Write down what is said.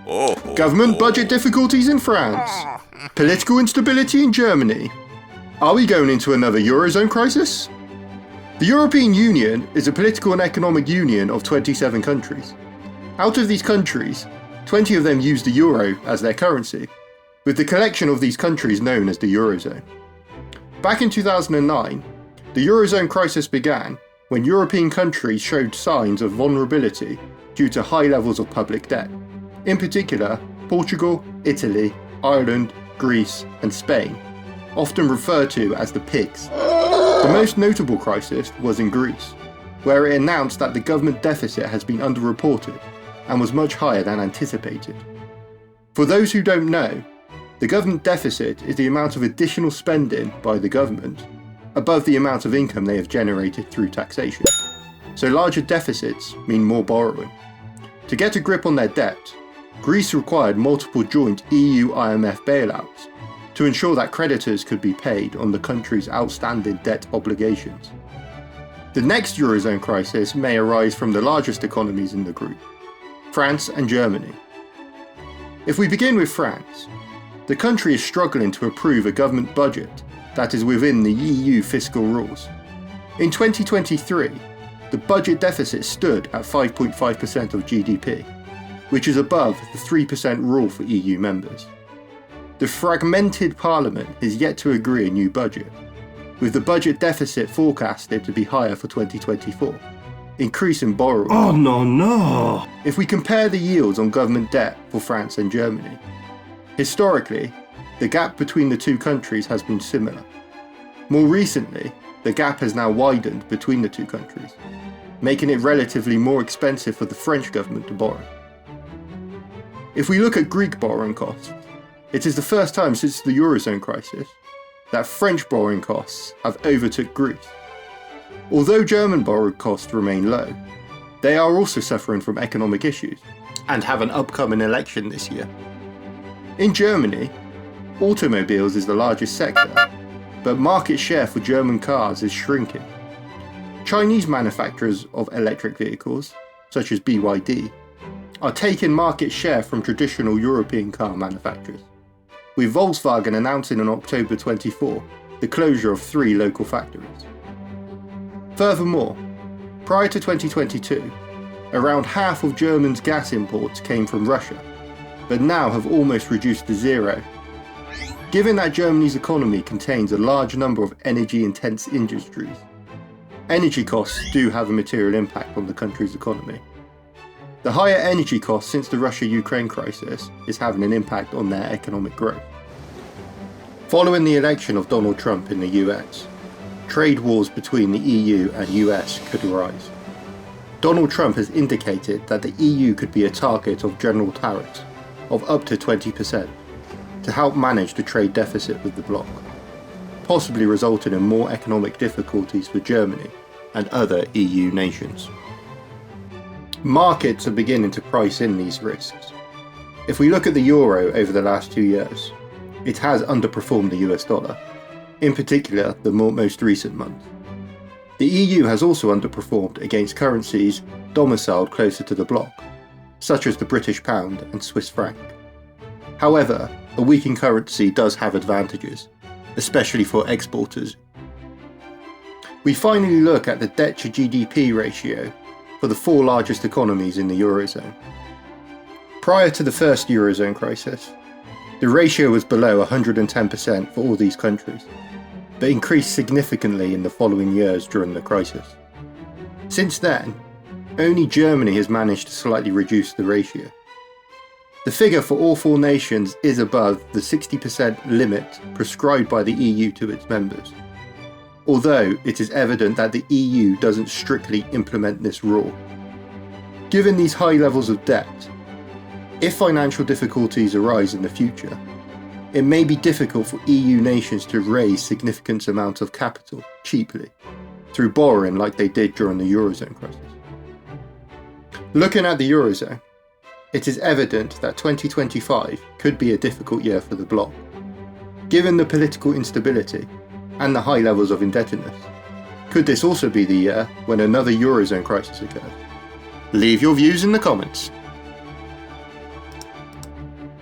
Government budget difficulties in France. Political instability in Germany. Are we going into another Eurozone crisis? The European Union is a political and economic union of 27 countries. Out of these countries, 20 of them use the euro as their currency, with the collection of these countries known as the Eurozone. Back in 2009, the Eurozone crisis began when European countries showed signs of vulnerability due to high levels of public debt. In particular, Portugal, Italy, Ireland, Greece, and Spain, often referred to as the pigs. The most notable crisis was in Greece, where it announced that the government deficit has been underreported and was much higher than anticipated. For those who don't know, the government deficit is the amount of additional spending by the government above the amount of income they have generated through taxation. So larger deficits mean more borrowing. To get a grip on their debt, Greece required multiple joint EU-IMF bailouts to ensure that creditors could be paid on the country's outstanding debt obligations. The next Eurozone crisis may arise from the largest economies in the group, France and Germany. If we begin with France, the country is struggling to approve a government budget that is within the EU fiscal rules. In 2023, the budget deficit stood at 5.5% of GDP, which is above the 3% rule for EU members. The fragmented parliament is yet to agree a new budget, with the budget deficit forecasted to be higher for 2024, increasing borrowing. Oh no! If we compare the yields on government debt for France and Germany, historically, the gap between the two countries has been similar. More recently, the gap has now widened between the two countries, making it relatively more expensive for the French government to borrow. If we look at Greek borrowing costs, it is the first time since the Eurozone crisis that French borrowing costs have overtook Greece. Although German borrowing costs remain low, they are also suffering from economic issues and have an upcoming election this year. In Germany, automobiles is the largest sector, but market share for German cars is shrinking. Chinese manufacturers of electric vehicles, such as BYD, are taking market share from traditional European car manufacturers, with Volkswagen announcing on October 24 the closure of 3 local factories. Furthermore, prior to 2022, around half of Germany's gas imports came from Russia, but now have almost reduced to zero. Given that Germany's economy contains a large number of energy-intense industries, energy costs do have a material impact on the country's economy. The higher energy costs since the Russia-Ukraine crisis is having an impact on their economic growth. Following the election of Donald Trump in the US, trade wars between the EU and US could arise. Donald Trump has indicated that the EU could be a target of general tariffs of up to 20% to help manage the trade deficit with the bloc, possibly resulting in more economic difficulties for Germany and other EU nations. Markets are beginning to price in these risks. If we look at the euro over the last 2 years, it has underperformed the US dollar, in particular the most recent month. The EU has also underperformed against currencies domiciled closer to the bloc, such as the British pound and Swiss franc. However, a weakened currency does have advantages, especially for exporters. We finally look at the debt to GDP ratio for the 4 largest economies in the Eurozone. Prior to the first Eurozone crisis, the ratio was below 110% for all these countries, but increased significantly in the following years during the crisis. Since then, only Germany has managed to slightly reduce the ratio. The figure for all 4 nations is above the 60% limit prescribed by the EU to its members, although it is evident that the EU doesn't strictly implement this rule. Given these high levels of debt, if financial difficulties arise in the future, it may be difficult for EU nations to raise significant amounts of capital cheaply through borrowing like they did during the Eurozone crisis. Looking at the Eurozone, it is evident that 2025 could be a difficult year for the bloc. Given the political instability and the high levels of indebtedness, could this also be the year when another Eurozone crisis occurs? Leave your views in the comments.